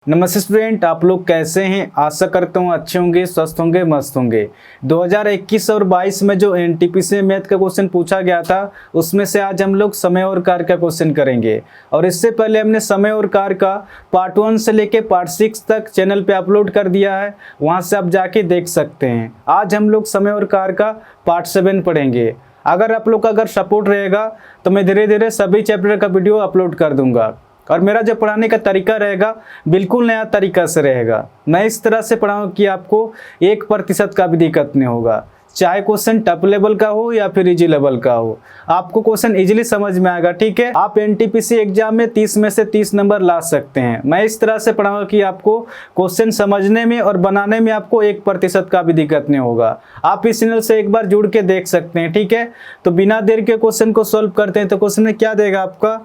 नमस्ते स्टूडेंट, आप लोग कैसे हैं। आशा करता हूँ अच्छे होंगे, स्वस्थ होंगे, मस्त होंगे। 2021 और 22 में जो एनटीपीसी मैथ का क्वेश्चन पूछा गया था उसमें से आज हम लोग समय और कार्य का क्वेश्चन करेंगे। और इससे पहले हमने समय और कार्य का पार्ट 1 से लेके पार्ट 6 तक चैनल पे अपलोड कर दिया है, वहाँ से आप जाके देख सकते हैं। आज हम लोग समय और कार्य का पार्ट 7 पढ़ेंगे। अगर आप लोग का अगर सपोर्ट रहेगा तो मैं धीरे धीरे सभी चैप्टर का वीडियो अपलोड कर दूंगा। और मेरा जो पढ़ाने का तरीका रहेगा बिल्कुल नया तरीका से रहेगा। मैं इस तरह से पढ़ाऊँ कि आपको 1% का भी दिक्कत नहीं होगा, चाहे क्वेश्चन टफ लेवल का हो या फिर इजी लेवल का हो, आपको क्वेश्चन इजीली समझ में आएगा। ठीक है, आप एनटीपीसी एग्जाम में 30 में से 30 नंबर ला सकते हैं। मैं इस तरह से पढ़ाऊंगा कि आपको क्वेश्चन समझने में और बनाने में आपको 1% का भी दिक्कत नहीं होगा। आप इस चैनल से एक बार जुड़ के देख सकते हैं। ठीक है, तो बिना देर के क्वेश्चन को सॉल्व करते हैं। तो क्वेश्चन में क्या देगा आपका,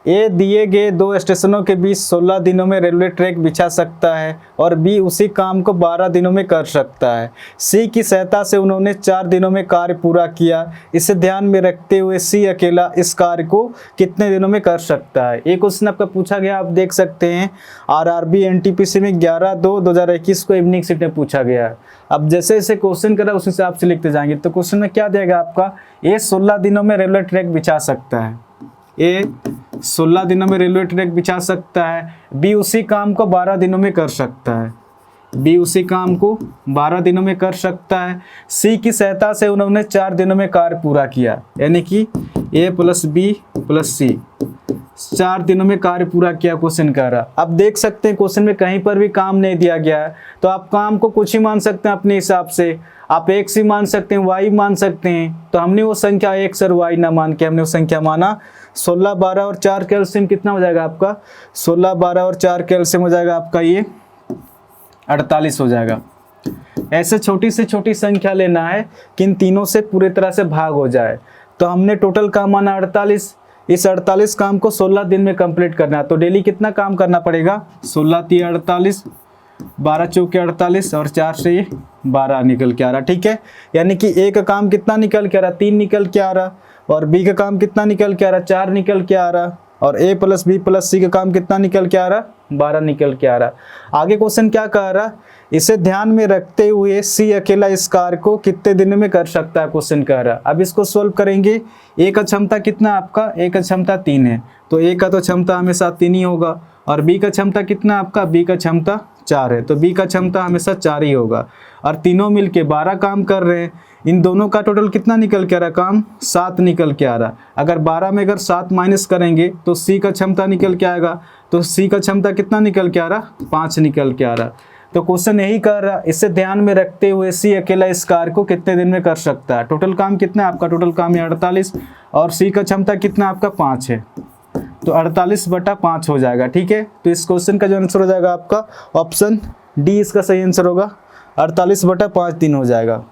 ए दिए गए 2 स्टेशनों के बीच 16 दिनों में रेलवे ट्रैक बिछा सकता है और बी उसी काम को 12 दिनों में कर सकता है। सी की सहायता से उन्होंने 4 दिनों में कार्य पूरा किया। इसे ध्यान में रखते हुए सी अकेला इस कार्य को कितने दिनों में कर सकता है। ये क्वेश्चन आपका पूछा गया, आप देख सकते हैं आरआरबी एनटीपीसी में 11/2/2021 को इवनिंग शिफ्ट में पूछा गया है। अब जैसे जैसे क्वेश्चन करा उस हिसाब से लिखते जाएंगे। तो क्वेश्चन में क्या देगा आपका, ए 16 दिनों में रेलवे ट्रैक बिछा सकता है, ए 16 दिनों में रेलवे ट्रैक बिछा सकता है। बी उसी काम को 12 दिनों में कर सकता है, बी उसी काम को 12 दिनों में कर सकता है। सी की सहायता से उन्होंने 4 दिनों में कार्य पूरा किया, यानी कि ए प्लस बी प्लस सी 4 दिनों में कार्य पूरा किया क्वेश्चन कह रहा। अब देख सकते हैं क्वेश्चन में कहीं पर भी काम नहीं दिया गया है, तो आप काम को कुछ ही मान सकते हैं अपने हिसाब से। आप एक्स ही मान सकते हैं, वाई मान सकते हैं। तो हमने वो संख्या एक्स और वाई ना मान के हमने वो संख्या माना 16, 12 और 4 का एलसीएम कितना हो जाएगा आपका, 16, 12 और 4 का एलसीएम हो जाएगा आपका ये 48 हो जाएगा। ऐसे छोटी से छोटी संख्या लेना है कि इन तीनों से पूरी तरह से भाग हो जाए। तो हमने टोटल काम माना 48। इस 48 काम को 16 दिन में कंप्लीट करना है। तो डेली कितना काम करना पड़ेगा, 16 × 48, 12 × 4 = 48 और 4 से ये 12 निकल के आ रहा। ठीक है, यानी कि ए का काम कितना निकल के आ रहा, 3 निकल के आ रहा। और बी का काम कितना निकल के आ रहा, 4 निकल के आ रहा। और ए प्लस बी प्लस सी का काम कितना निकल के आ रहा, 12 निकल के आ रहा। आगे क्वेश्चन क्या कह रहा, इसे ध्यान में रखते हुए सी अकेला इस कार्य को कितने दिन में कर सकता है क्वेश्चन कह रहा। अब इसको सॉल्व करेंगे। ए का क्षमता कितना आपका, ए का क्षमता 3 है, तो ए का तो क्षमता हमेशा 3 ही होगा। और बी का क्षमता कितना आपका, बी का क्षमता 4 है, तो बी का क्षमता हमेशा 4 ही होगा। और तीनों मिलके 12 काम कर रहे हैं। इन दोनों का टोटल कितना निकल के आ रहा, काम 7 निकल के आ रहा। अगर 12 में अगर 7 माइनस करेंगे तो सी का क्षमता निकल के आएगा। तो सी का क्षमता कितना निकल के आ रहा, 5 निकल के आ रहा। तो क्वेश्चन यही कर रहा, इसे ध्यान में रखते हुए सी अकेला इस कार्य को कितने दिन में कर सकता है। टोटल काम कितना है आपका, टोटल काम है 48 और सी का क्षमता कितना आपका 5 है, तो 48/5 हो जाएगा। ठीक है, तो इस क्वेश्चन का जो आंसर हो जाएगा आपका ऑप्शन डी इसका सही आंसर होगा, 48/5 दिन हो जाएगा।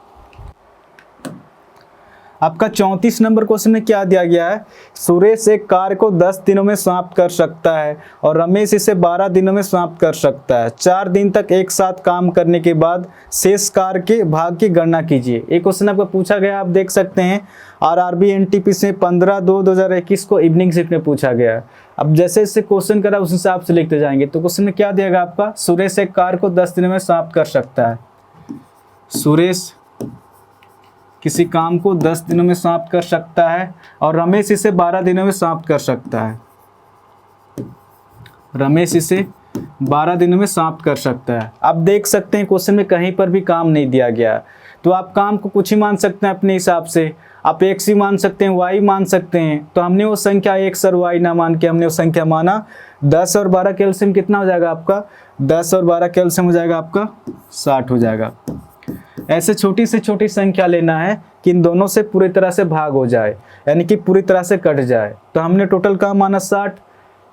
आपका 34 नंबर क्वेश्चन में क्या दिया गया है, सुरेश एक कार्य को 10 दिनों में समाप्त कर सकता है और रमेश इसे 12 दिनों में समाप्त कर सकता है। 4 दिन तक एक साथ काम करने के बाद शेष कार्य के भाग की गणना कीजिए। एक क्वेश्चन आपको पूछा गया, आप देख सकते हैं आरआरबी एनटीपीसी में 15/2/2021 को इवनिंग शिफ्ट में पूछा गया है। अब जैसे इससे क्वेश्चन करा उस हिसाब से लिखते जाएंगे। तो क्वेश्चन में क्या दिएगा आपका, सुरेश एक कार्य को 10 दिनों में समाप्त कर सकता है। सुरेश किसी काम को 10 दिनों में समाप्त कर सकता है और रमेश इसे 12 दिनों में समाप्त कर सकता है। रमेश इसे 12 दिनों में समाप्त कर सकता है। आप देख सकते हैं क्वेश्चन में कहीं पर भी काम नहीं दिया गया, तो आप काम को कुछ ही मान सकते हैं अपने हिसाब से। आप एक्स ही मान सकते हैं, वाई मान सकते हैं। तो हमने वो संख्या एक्स और वाई ना मान के हमने वो संख्या माना 10 और 12 का एलसीएम कितना हो जाएगा आपका, 10 और 12 का एलसीएम हो जाएगा आपका 60 हो जाएगा। ऐसे छोटी से छोटी संख्या लेना है कि इन दोनों से पूरी तरह से भाग हो जाए, यानी कि पूरी तरह से कट जाए। तो हमने टोटल काम माना 60।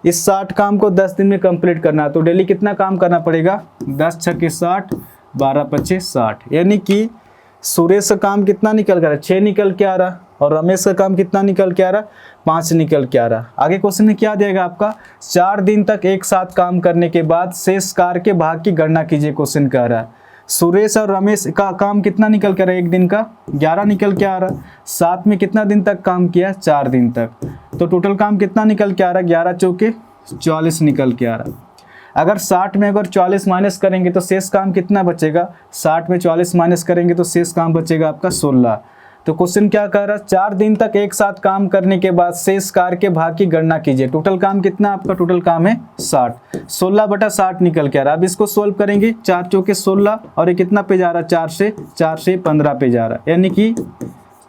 इस 60 काम को 10 दिन में कंप्लीट करना है। तो डेली कितना काम करना पड़ेगा, 10 × 6 = 60, 12 × 5 = 60। यानी कि सुरेश का काम कितना निकल के आ रहा, 6 निकल के आ रहा। और रमेश का काम कितना निकल के आ रहा, 5 निकल के आ रहा। आगे क्वेश्चन में क्या देगा आपका, 4 दिन तक एक साथ काम करने के बाद शेष कार्य के भाग की गणना कीजिए क्वेश्चन कह रहा है। सुरेश और रमेश का काम कितना निकल के आ रहा है, एक दिन का 11 निकल के आ रहा। साथ में कितना दिन तक काम किया, 4 दिन तक। तो टोटल काम कितना निकल के आ रहा है, 11 × 4 = 44 निकल के आ रहा। अगर 60 में अगर 44 माइनस करेंगे तो शेष काम कितना बचेगा, 60 में 44 माइनस करेंगे तो शेष काम बचेगा आपका 16। तो क्वेश्चन क्या कह रहा है, 4 दिन तक एक साथ काम करने के बाद शेष कार्य के भाग की गणना कीजिए। टोटल काम कितना आपका, टोटल काम है 60, 16/60 निकल के आ रहा है। अब इसको सोल्व करेंगे, 4 चौके 16 और ये कितना पे जा रहा है, 4 से 15 पे जा रहा है, यानी कि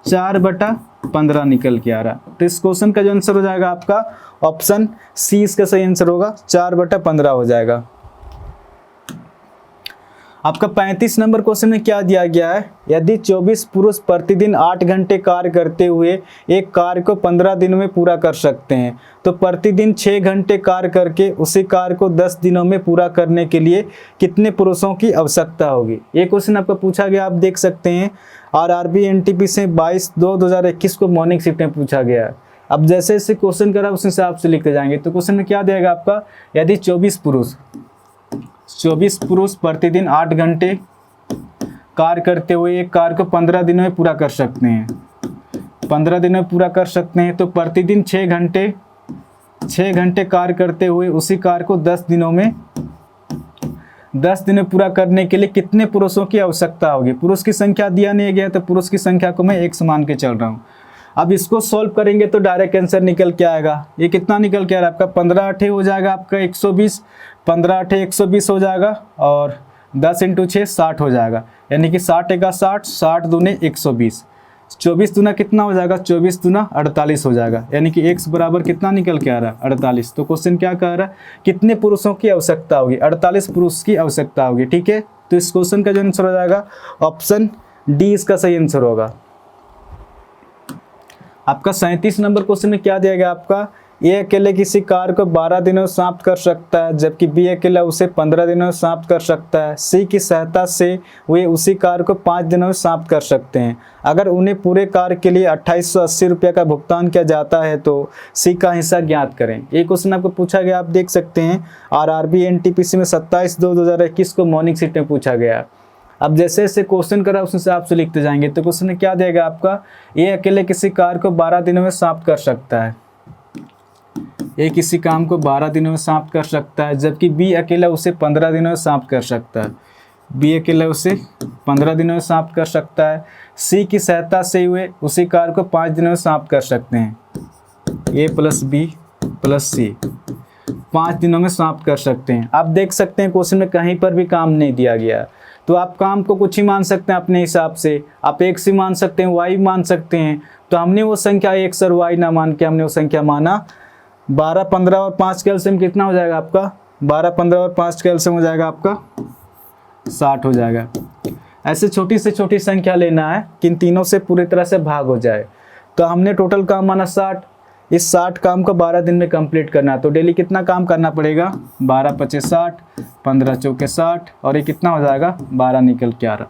4/15 निकल के आ रहा है। तो इस क्वेश्चन का जो आंसर हो जाएगा आपका ऑप्शन सी इसका सही आंसर होगा, 4/15 हो जाएगा। आपका 35 नंबर क्वेश्चन में क्या दिया गया है, यदि 24 पुरुष प्रतिदिन 8 घंटे कार्य करते हुए एक कार्य को 15 दिनों में पूरा कर सकते हैं, तो प्रतिदिन 6 घंटे कार्य करके उसी कार्य को 10 दिनों में पूरा करने के लिए कितने पुरुषों की आवश्यकता होगी। ये क्वेश्चन आपका पूछा गया, आप देख सकते हैं RRB NTP से 22/2/2021 को मॉर्निंग शिफ्ट में पूछा गया है। अब जैसे जैसे क्वेश्चन करा उस हिसाब से लिखते जाएंगे। तो क्वेश्चन में क्या दिया आपका, यदि 24 पुरुष प्रतिदिन 8 घंटे कार्य करते हुए एक कार्य को 15 दिनों में पूरा कर सकते हैं, 15 दिनों में पूरा कर सकते हैं, तो प्रतिदिन 6 घंटे कार्य करते हुए उसी कार्य को 10 दिनों में पूरा करने के लिए कितने पुरुषों की आवश्यकता होगी। पुरुष की संख्या दिया नहीं गया, तो पुरुष की संख्या को मैं 1 मान के चल रहा हूँ। अब इसको सॉल्व करेंगे तो डायरेक्ट आंसर निकल के आएगा। ये कितना निकल के आ रहा है आपका, 15/8 हो जाएगा आपका 120, 15/8 120 हो जाएगा, और 10 × 6 60 हो जाएगा, यानी कि 60 × 60, 60 दूने 120, 24 दूना कितना हो जाएगा, 24 दूना 48 हो जाएगा, यानी कि x बराबर कितना निकल के आ रहा है, 48। तो क्वेश्चन क्या कह रहा है, कितने पुरुषों की आवश्यकता होगी, 48 पुरुष की आवश्यकता होगी। ठीक है, तो इस क्वेश्चन का जो आंसर हो जाएगा ऑप्शन डी इसका सही आंसर होगा। आपका 37 नंबर क्वेश्चन में क्या दिया गया आपका, ए अकेले किसी कार्य को 12 दिनों में समाप्त कर सकता है, जबकि बी अकेला उसे 15 दिनों में समाप्त कर सकता है। सी की सहायता से वे उसी कार्य को 5 दिनों में समाप्त कर सकते हैं। अगर उन्हें पूरे कार्य के लिए 2880 रुपये का भुगतान किया जाता है तो सी का हिस्सा ज्ञात करें। ये क्वेश्चन आपको पूछा गया, आप देख सकते हैं RRB NTPC में 27/2/2021 को मॉर्निंग शिफ्ट में पूछा गया। अब जैसे जैसे क्वेश्चन करा उस हिसाब से लिखते जाएंगे। तो क्वेश्चन में क्या देगा आपका, ये अकेले किसी कार्य को 12 दिनों में समाप्त कर सकता है, ये किसी काम को 12 दिनों में समाप्त कर सकता है, जबकि बी अकेला उसे 15 दिनों में समाप्त कर सकता है, बी अकेला उसे 15 दिनों में समाप्त कर सकता है। सी की सहायता से हुए उसी कार्य को 5 दिनों में समाप्त कर सकते हैं, ए प्लस बी प्लस सी 5 दिनों में समाप्त कर सकते हैं। आप देख सकते हैं क्वेश्चन में कहीं पर भी काम नहीं दिया गया, तो आप काम को कुछ ही मान सकते हैं अपने हिसाब से। आप x ही मान सकते हैं, y मान सकते हैं। तो हमने वो संख्या x और y ना मान के हमने वो संख्या माना 12, 15 और 5 का एलसीएम कितना हो जाएगा आपका, 12, 15 और 5 का एलसीएम हो जाएगा आपका 60 हो जाएगा। ऐसे छोटी से छोटी संख्या लेना है कि इन तीनों से पूरी तरह से भाग हो जाए। तो हमने टोटल काम माना 60, इस 60 काम को 12 दिन में कंप्लीट करना है। तो डेली कितना काम करना पड़ेगा, 12 × 5 = 60, 15 × 4 = 60, और ये कितना हो जाएगा 12 निकल के आ रहा।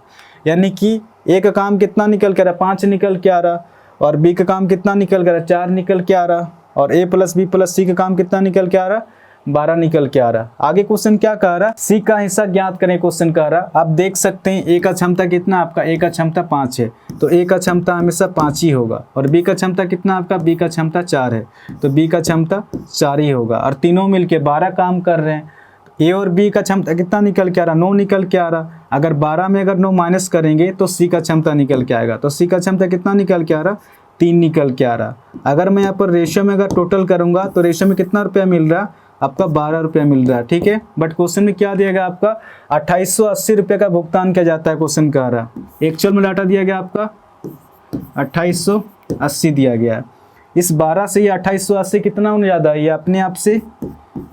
यानी कि ए का काम कितना निकल के आ रहा, 5 निकल के आ रहा, और बी का काम कितना निकल के आ रहा, 4 निकल के आ रहा, और ए प्लस बी प्लस सी का काम कितना निकल के आ रहा, 12 निकल के आ रहा। आगे क्वेश्चन क्या कह रहा, सी का हिस्सा ज्ञात करें। क्वेश्चन कह रहा, आप देख सकते हैं ए का क्षमता कितना आपका, ए का क्षमता 5 है, तो ए का क्षमता हमेशा 5 ही होगा। और बी का क्षमता कितना आपका, बी का क्षमता 4 है, तो बी का क्षमता 4 ही होगा। और तीनों मिलके 12 काम कर रहे हैं। ए और बी का क्षमता कितना निकल के आ रहा, 9 निकल के आ रहा। अगर 12 में अगर 9 माइनस करेंगे तो सी का क्षमता निकल के आएगा। तो सी का क्षमता कितना निकल के आ रहा, 3 निकल के आ रहा। अगर मैं यहाँ पर रेशियो में अगर टोटल करूँगा तो रेशियो में कितना रुपया मिल रहा, आपका 12 रुपया मिल रहा है। ठीक है, बट क्वेश्चन में क्या दिया गया आपका, 2880 रुपये का भुगतान किया जाता है। क्वेश्चन कह रहा, एक्चुअल में डाटा दिया गया आपका 2880 दिया गया है। इस 12 से ये 2880 कितना होने ज़्यादा है, ये अपने आप से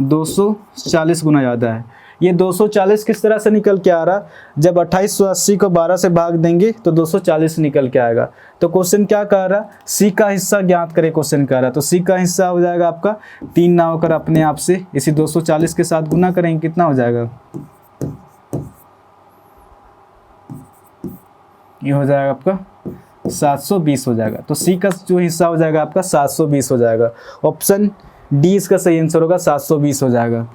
240 गुना ज़्यादा है। ये 240 किस तरह से निकल के आ रहा, जब 2880 को 12 से भाग देंगे तो 240 निकल के आएगा। तो क्वेश्चन क्या कह रहा, सी का हिस्सा ज्ञात करें। क्वेश्चन कह रहा, तो सी का हिस्सा हो जाएगा आपका 3 ना होकर अपने आप से इसी 240 के साथ गुना करेंगे, कितना हो जाएगा, ये हो जाएगा आपका 720 हो जाएगा। तो सी का जो हिस्सा हो जाएगा आपका 720 हो जाएगा। ऑप्शन डी इसका सही आंसर होगा, 720 हो जाएगा।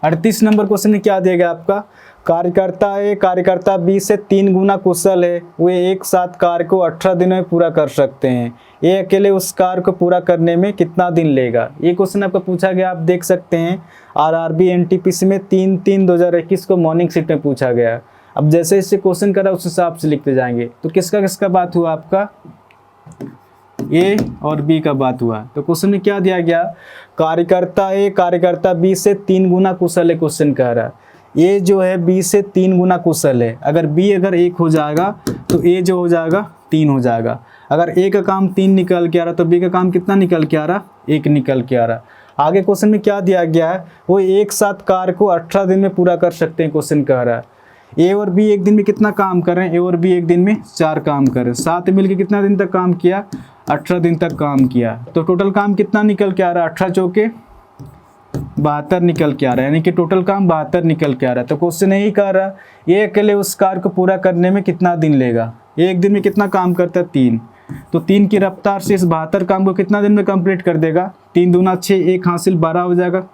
38 नंबर क्वेश्चन में क्या दिया गया आपका, कार्यकर्ता ए कार्यकर्ता बी से 3 गुना कुशल है, वे एक साथ कार्य को 18 दिन में पूरा कर सकते हैं, ये अकेले उस कार्य को पूरा करने में कितना दिन लेगा। ये क्वेश्चन आपका पूछा गया, आप देख सकते हैं आरआरबी एनटीपीसी में 3/3/2021 को मॉर्निंग शिफ्ट में पूछा गया। अब जैसे इससे क्वेश्चन करा उस हिसाब से लिखते जाएंगे। तो किसका किसका बात हुआ, आपका ए और बी का बात हुआ। तो क्वेश्चन में क्या दिया गया, कार्यकर्ता ए कार्यकर्ता बी से 3 गुना कुशल है, क्वेश्चन कह रहा है ए जो है बी से 3 गुना कुशल है। अगर बी अगर 1 हो जाएगा तो ए जो हो जाएगा 3 हो जाएगा। अगर ए का काम 3 निकल के आ रहा तो बी का काम कितना निकल के आ रहा, 1 निकल के आ रहा। आगे क्वेश्चन में क्या दिया गया है, वो एक साथ कार्य को 18 दिन में पूरा कर सकते हैं, क्वेश्चन कह रहा है ए और बी एक दिन में कितना काम कर रहे हैं, ए और बी एक दिन में 4 काम कर रहे हैं, साथ मिलकर कितना दिन तक काम किया, 18 दिन तक काम किया। तो टोटल काम कितना निकल के आ रहा है, 18 चौके 72 निकल के आ रहा है, यानी कि टोटल काम 72 निकल के आ रहा है। तो क्वेश्चन यही कह रहा है ये अकेले उस कार्य को पूरा करने में कितना दिन लेगा। ये एक दिन में कितना काम करता है, 3, तो 3 की रफ्तार से इस 72 काम को कितना दिन में कंप्लीट कर देगा, 3 दूना 6, 1 हासिल 12 हो जाएगा,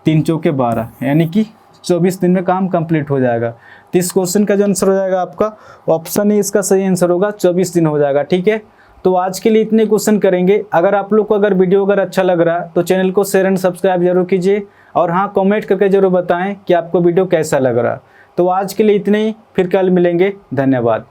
3 चौके 12, यानी कि 24 दिन में काम कंप्लीट हो जाएगा। तो इस क्वेश्चन का जो आंसर हो जाएगा आपका ऑप्शन ए इसका सही आंसर होगा, 24 दिन हो जाएगा। ठीक है, तो आज के लिए इतने क्वेश्चन करेंगे। अगर आप लोग को अगर वीडियो अगर अच्छा लग रहा है तो चैनल को शेयर एंड सब्सक्राइब जरूर कीजिए, और हाँ कमेंट करके जरूर बताएं कि आपको वीडियो कैसा लग रहा। तो आज के लिए इतने ही, फिर कल मिलेंगे, धन्यवाद।